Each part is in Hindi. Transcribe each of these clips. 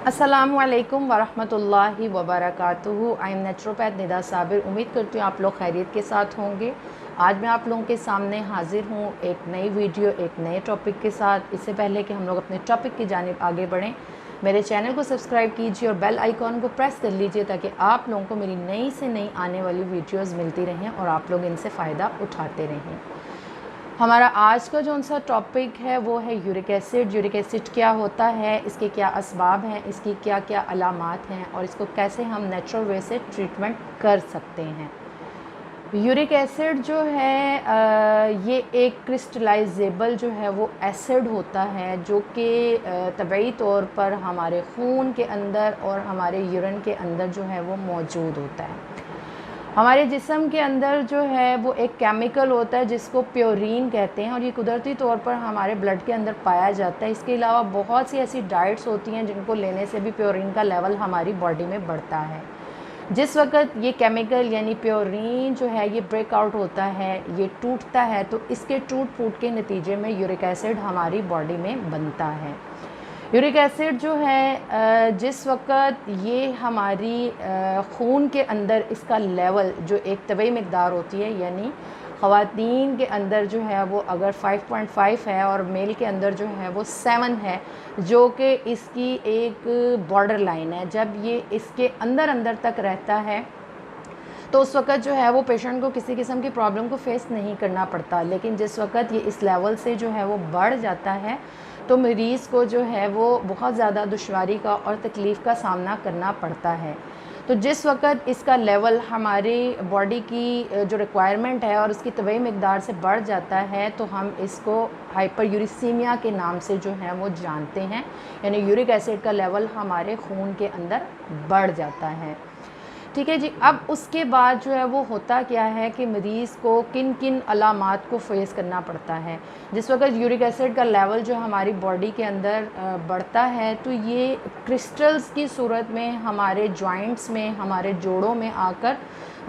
अस्सलामुअलैकुम वरहमतुल्लाहि वबरकातुहू। I am naturopath Nida Sabir. उम्मीद करती हूँ आप लोग खैरियत के साथ होंगे। आज मैं आप लोगों के सामने हाजिर हूँ एक नई वीडियो एक नए टॉपिक के साथ। इससे पहले कि हम लोग अपने टॉपिक की जानिब आगे बढ़ें, मेरे चैनल को सब्सक्राइब कीजिए और बेल आइकॉन को प्रेस कर लीजिए ताकि आप लोगों को मेरी नई से नई आने वाली वीडियोज़ मिलती रहें और आप लोग इनसे फ़ायदा उठाते रहें। हमारा आज का जो सा टॉपिक है वो है यूरिक एसिड। यूरिक एसिड क्या होता है, इसके क्या असबाब हैं, इसकी क्या क्या अलामात हैं और इसको कैसे हम नेचुरल वे से ट्रीटमेंट कर सकते हैं। यूरिक एसिड जो है ये एक क्रिस्टलाइजेबल जो है वो एसिड होता है जो कि तबई तौर पर हमारे खून के अंदर और हमारे यूरिन के अंदर जो है वो मौजूद होता है। हमारे जिस्म के अंदर जो है वो एक केमिकल होता है जिसको प्योरीन कहते हैं और ये कुदरती तौर पर हमारे ब्लड के अंदर पाया जाता है। इसके अलावा बहुत सी ऐसी डाइट्स होती हैं जिनको लेने से भी प्योरीन का लेवल हमारी बॉडी में बढ़ता है। जिस वक्त ये केमिकल यानी प्योरीन जो है ये ब्रेकआउट होता है, ये टूटता है, तो इसके टूट फूट के नतीजे में यूरिक एसिड हमारी बॉडी में बनता है। यूरिक एसिड जो है जिस वक्त ये हमारी खून के अंदर इसका लेवल जो एक तबई मकदार होती है, यानी ख़वातीन के अंदर जो है वो अगर 5.5 है और मेल के अंदर जो है वो 7 है, जो कि इसकी एक बॉर्डर लाइन है। जब ये इसके अंदर अंदर तक रहता है तो उस वक़्त जो है वो पेशेंट को किसी किस्म की प्रॉब्लम को फेस नहीं करना पड़ता। लेकिन जिस वक़्त ये इस लेवल से जो है वो बढ़ जाता है तो मरीज़ को जो है वो बहुत ज़्यादा दुश्वारी का और तकलीफ़ का सामना करना पड़ता है। तो जिस वक़्त इसका लेवल हमारी बॉडी की जो रिक्वायरमेंट है और उसकी तबई मकदार से बढ़ जाता है तो हम इसको हाइपरयूरिसीमिया के नाम से जो है वो जानते हैं, यानी यूरिक एसिड का लेवल हमारे खून के अंदर बढ़ जाता है। ठीक है जी। अब उसके बाद जो है वो होता क्या है कि मरीज़ को किन किन अलामात को फेस करना पड़ता है। जिस वक्त यूरिक एसिड का लेवल जो हमारी बॉडी के अंदर बढ़ता है तो ये क्रिस्टल्स की सूरत में हमारे जॉइंट्स में, हमारे जोड़ों में आकर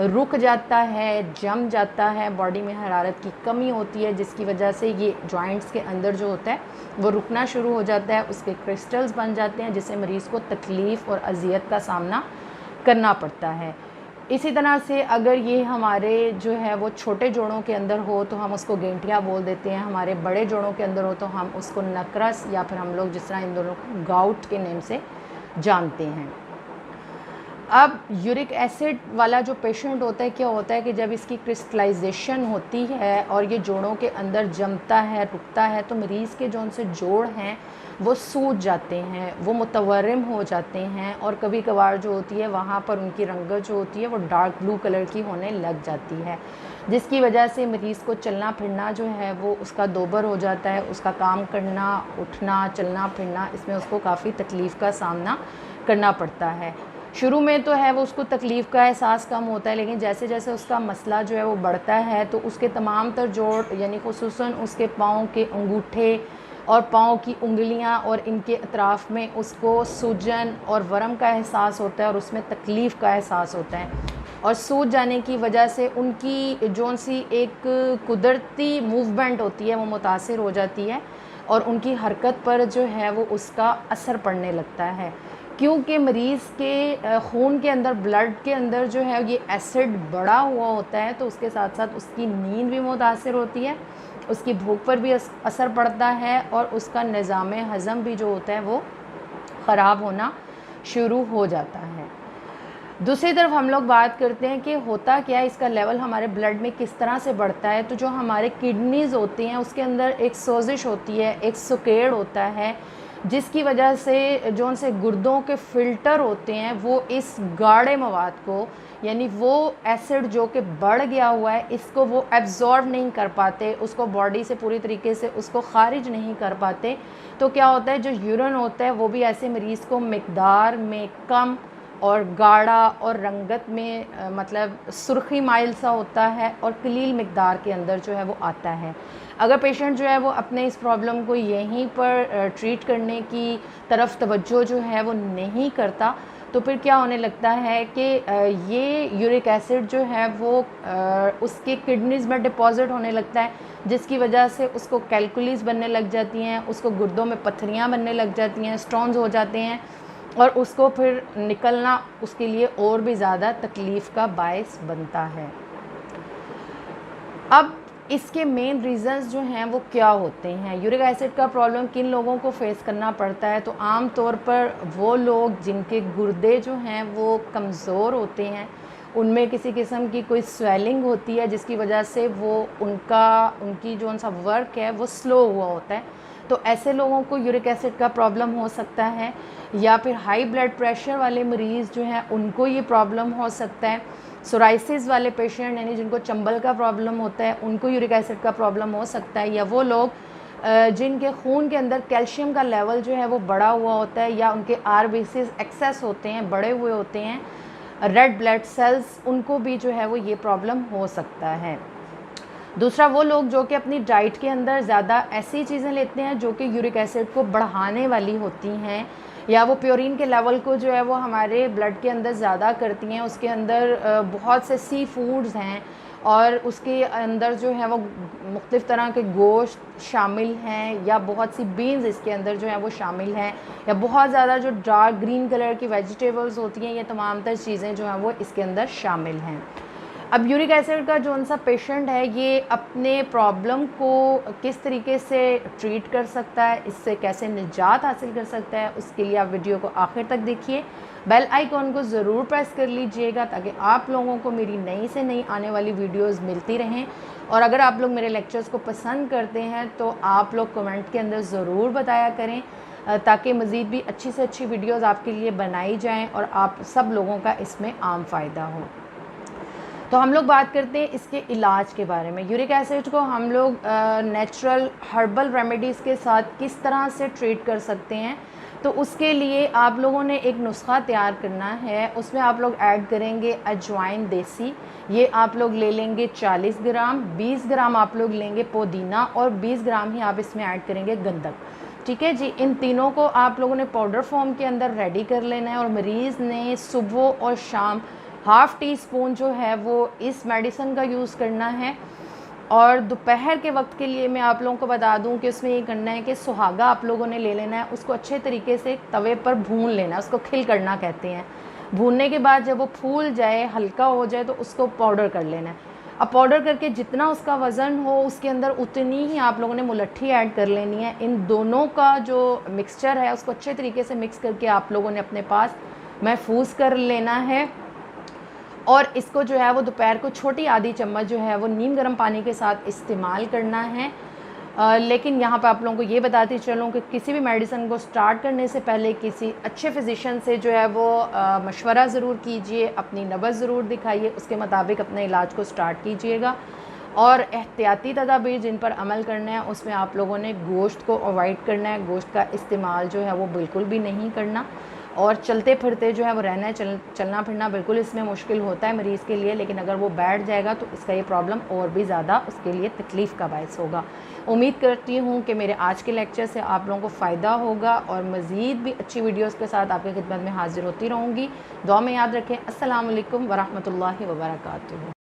रुक जाता है, जम जाता है। बॉडी में हरारत की कमी होती है जिसकी वजह से ये जॉइंट्स के अंदर जो होता है वो रुकना शुरू हो जाता है, उसके क्रिस्टल्स बन जाते हैं जिससे मरीज़ को तकलीफ़ और अजियत का सामना करना पड़ता है। इसी तरह से अगर ये हमारे जो है वो छोटे जोड़ों के अंदर हो तो हम उसको गेंठिया बोल देते हैं, हमारे बड़े जोड़ों के अंदर हो तो हम उसको नकरस या फिर हम लोग जिस तरह इन दोनों को गाउट के नेम से जानते हैं। अब यूरिक एसिड वाला जो पेशेंट होता है, क्या होता है कि जब इसकी क्रिस्टलाइजेशन होती है और ये जोड़ों के अंदर जमता है, रुकता है, तो मरीज़ के जो उनसे जोड़ हैं वो सूज जाते हैं, वो मुतवर्रिम हो जाते हैं और कभी कभार जो होती है वहाँ पर उनकी रंगत जो होती है वो डार्क ब्लू कलर की होने लग जाती है, जिसकी वजह से मरीज़ को चलना फिरना जो है वो उसका दोबर हो जाता है। उसका काम करना, उठना, चलना फिरना, इसमें उसको काफ़ी तकलीफ़ का सामना करना पड़ता है। शुरू में तो है वो उसको तकलीफ़ का एहसास कम होता है, लेकिन जैसे जैसे उसका मसला जो है वो बढ़ता है तो उसके तमाम तर जोड़ यानी खुसूसन उसके पाँव के अंगूठे और पाँव की उंगलियां और इनके अतराफ़ में उसको सूजन और वरम का एहसास होता है और उसमें तकलीफ़ का एहसास होता है। और सूज जाने की वजह से उनकी जो सी एक कुदरती मूवमेंट होती है वो मुतासिर हो जाती है और उनकी हरकत पर जो है वो उसका असर पड़ने लगता है। क्योंकि मरीज़ के खून के अंदर, ब्लड के अंदर जो है ये एसिड बढ़ा हुआ होता है तो उसके साथ साथ उसकी नींद भी मुतासिर होती है, उसकी भूख पर भी असर पड़ता है और उसका निज़ाम हज़म भी जो होता है वो ख़राब होना शुरू हो जाता है। दूसरी तरफ हम लोग बात करते हैं कि होता क्या है, इसका लेवल हमारे ब्लड में किस तरह से बढ़ता है। तो जो हमारे किडनीज़ होती हैं उसके अंदर एक सोजिश होती है, एक सुकेड़ होता है, जिसकी वजह से जो उनसे गुर्दों के फ़िल्टर होते हैं वो इस गाढ़े मवाद को, यानी वो एसिड जो कि बढ़ गया हुआ है, इसको वो एब्जॉर्ब नहीं कर पाते, उसको बॉडी से पूरी तरीके से उसको खारिज नहीं कर पाते। तो क्या होता है, जो यूरिन होता है वो भी ऐसे मरीज़ को मकदार में कम और गाढ़ा और रंगत में मतलब सुर्खी माइल सा होता है और कलील मकदार के अंदर जो है वो आता है। अगर पेशेंट जो है वो अपने इस प्रॉब्लम को यहीं पर ट्रीट करने की तरफ तवज्जो जो है वो नहीं करता तो फिर क्या होने लगता है कि ये यूरिक एसिड जो है वो उसके किडनीज़ में डिपॉज़िट होने लगता है, जिसकी वजह से उसको कैलकुलीज बनने लग जाती हैं, उसको गुर्दों में पत्थरियाँ बनने लग जाती हैं, स्टोन्स हो जाते हैं, और उसको फिर निकलना उसके लिए और भी ज़्यादा तकलीफ़ का बायस बनता है। अब इसके मेन रीज़न्स जो हैं वो क्या होते हैं? यूरिक एसिड का प्रॉब्लम किन लोगों को फेस करना पड़ता है? तो आम तौर पर वो लोग जिनके गुर्दे जो हैं वो कमज़ोर होते हैं, उनमें किसी किस्म की कोई स्वेलिंग होती है जिसकी वजह से वो उनकी जो उनका वर्क है वो स्लो हुआ होता है, तो ऐसे लोगों को यूरिक एसिड का प्रॉब्लम हो सकता है। या फिर हाई ब्लड प्रेशर वाले मरीज़ जो हैं उनको ये प्रॉब्लम हो सकता है। सोराइसिस वाले पेशेंट यानी जिनको चंबल का प्रॉब्लम होता है उनको यूरिक एसिड का प्रॉब्लम हो सकता है। या वो लोग जिनके खून के अंदर कैल्शियम का लेवल जो है वो बढ़ा हुआ होता है या उनके आरबीसीज एक्सेस होते हैं, बढ़े हुए होते हैं, रेड ब्लड सेल्स, उनको भी जो है वो ये प्रॉब्लम हो सकता है। दूसरा, वो लोग जो कि अपनी डाइट के अंदर ज़्यादा ऐसी चीज़ें लेते हैं जो कि यूरिक एसिड को बढ़ाने वाली होती हैं, या वो प्योरीन के लेवल को जो है वो हमारे ब्लड के अंदर ज़्यादा करती हैं। उसके अंदर बहुत से सी फूड्स हैं और उसके अंदर जो है वो मुख्तलिफ़ तरह के गोश्त शामिल हैं, या बहुत सी बीन्स इसके अंदर जो है वो शामिल हैं, या बहुत ज़्यादा जो डार्क ग्रीन कलर की वेजिटेबल्स होती हैं, ये तमाम तर चीज़ें जो हैं वो इसके अंदर शामिल हैं। अब यूरिक एसिड का जो उनसा पेशेंट है ये अपने प्रॉब्लम को किस तरीके से ट्रीट कर सकता है, इससे कैसे निजात हासिल कर सकता है, उसके लिए आप वीडियो को आखिर तक देखिए। बेल आइकॉन को ज़रूर प्रेस कर लीजिएगा ताकि आप लोगों को मेरी नई से नई आने वाली वीडियोस मिलती रहें। और अगर आप लोग मेरे लेक्चर्स को पसंद करते हैं तो आप लोग कमेंट के अंदर ज़रूर बताया करें ताकि मज़ीद भी अच्छी से अच्छी वीडियोज़ आपके लिए बनाई जाएँ और आप सब लोगों का इसमें आम फ़ायदा हो। तो हम लोग बात करते हैं इसके इलाज के बारे में। यूरिक एसिड को हम लोग नेचुरल हर्बल रेमेडीज़ के साथ किस तरह से ट्रीट कर सकते हैं, तो उसके लिए आप लोगों ने एक नुस्खा तैयार करना है। उसमें आप लोग ऐड करेंगे अजवाइन देसी, ये आप लोग ले लेंगे 40 ग्राम, 20 ग्राम आप लोग लेंगे पुदीना और 20 ग्राम ही आप इसमें ऐड करेंगे गंधक। ठीक है जी, इन तीनों को आप लोगों ने पाउडर फॉर्म के अंदर रेडी कर लेना है और मरीज़ ने सुबह और शाम हाफ़ टी स्पून जो है वो इस मेडिसिन का यूज़ करना है। और दोपहर के वक्त के लिए मैं आप लोगों को बता दूं कि उसमें ये करना है कि सुहागा आप लोगों ने ले लेना है, उसको अच्छे तरीके से तवे पर भून लेना है, उसको खिल करना कहते हैं। भूनने के बाद जब वो फूल जाए, हल्का हो जाए, तो उसको पाउडर कर लेना है। अब पाउडर करके जितना उसका वज़न हो उसके अंदर उतनी ही आप लोगों ने मुलट्ठी ऐड कर लेनी है। इन दोनों का जो मिक्सचर है उसको अच्छे तरीके से मिक्स करके आप लोगों ने अपने पास महफूज कर लेना है। और इसको जो है वो दोपहर को छोटी आधी चम्मच जो है वो नीम गर्म पानी के साथ इस्तेमाल करना है। लेकिन यहाँ पर आप लोगों को ये बताती चलूँ कि किसी भी मेडिसिन को स्टार्ट करने से पहले किसी अच्छे फिजिशियन से जो है वो मशवरा ज़रूर कीजिए, अपनी नब्ज़ ज़रूर दिखाइए, उसके मुताबिक अपने इलाज को स्टार्ट कीजिएगा। और एहतियाती तदाबीर जिन पर अमल करना है उसमें आप लोगों ने गोश्त को अवॉइड करना है, गोश्त का इस्तेमाल जो है वो बिल्कुल भी नहीं करना। और चलते फिरते जो है वो रहना है, चलना फिरना बिल्कुल इसमें मुश्किल होता है मरीज़ के लिए, लेकिन अगर वो बैठ जाएगा तो इसका ये प्रॉब्लम और भी ज़्यादा उसके लिए तकलीफ़ का बायस होगा। उम्मीद करती हूँ कि मेरे आज के लेक्चर से आप लोगों को फ़ायदा होगा और मज़ीद भी अच्छी वीडियोज़ के साथ आपकी खिदमत में हाजिर होती रहूँगी। दुआ में याद रखें। अस्सलाम वालेकुम वरहमतुल्लाहि वबरकातुहू।